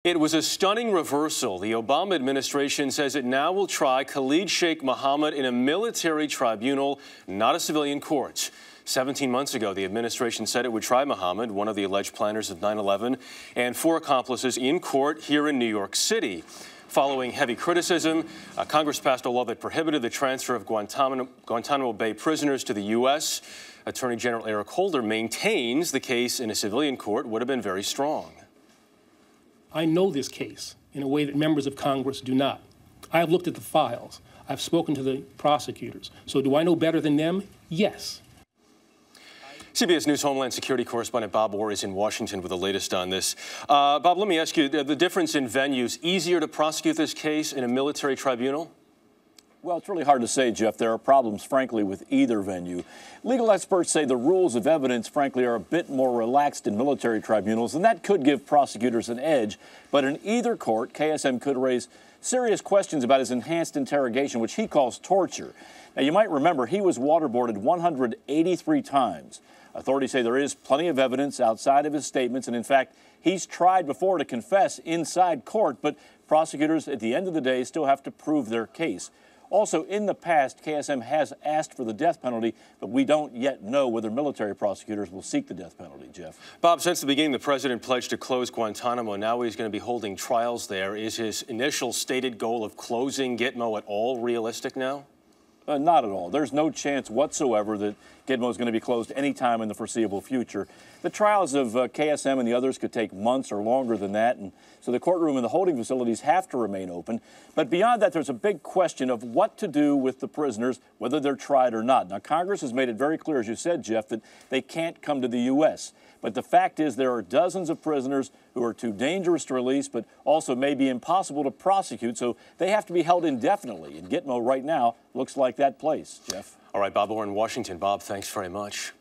It was a stunning reversal. The Obama administration says it now will try Khalid Sheikh Mohammad in a military tribunal, not a civilian court. 17 months ago, the administration said it would try Mohammad, one of the alleged planners of 9/11, and 4 accomplices in court here in New York City. Following heavy criticism, Congress passed a law that prohibited the transfer of Guantanamo Bay prisoners to the U.S. Attorney General Eric Holder maintains the case in a civilian court would have been very strong. I know this case in a way that members of Congress do not. I have looked at the files. I've spoken to the prosecutors. So do I know better than them? Yes. CBS News Homeland Security correspondent Bob Orr is in Washington with the latest on this. Bob, let me ask you, the difference in venues, easier to prosecute this case in a military tribunal? Well, it's really hard to say, Jeff. There are problems, frankly, with either venue. Legal experts say the rules of evidence, frankly, are a bit more relaxed in military tribunals, and that could give prosecutors an edge. But in either court, KSM could raise serious questions about his enhanced interrogation, which he calls torture. Now, you might remember he was waterboarded 183 times. Authorities say there is plenty of evidence outside of his statements, and in fact, he's tried before to confess inside court, but prosecutors, at the end of the day, still have to prove their case. Also, in the past, KSM has asked for the death penalty, but we don't yet know whether military prosecutors will seek the death penalty, Jeff. Bob, since the beginning, the president pledged to close Guantanamo. Now he's going to be holding trials there. Is his initial stated goal of closing Gitmo at all realistic now? Not at all. There's no chance whatsoever that Gitmo is going to be closed anytime in the foreseeable future. The trials of KSM and the others could take months or longer than that, and so the courtroom and the holding facilities have to remain open. But beyond that, there's a big question of what to do with the prisoners, whether they're tried or not. Now, Congress has made it very clear, as you said, Jeff, that they can't come to the U.S. But the fact is there are dozens of prisoners who are too dangerous to release, but also may be impossible to prosecute, so they have to be held indefinitely. And Gitmo right now looks like that place, Jeff. All right, Bob Orr in Washington. Bob, thanks very much.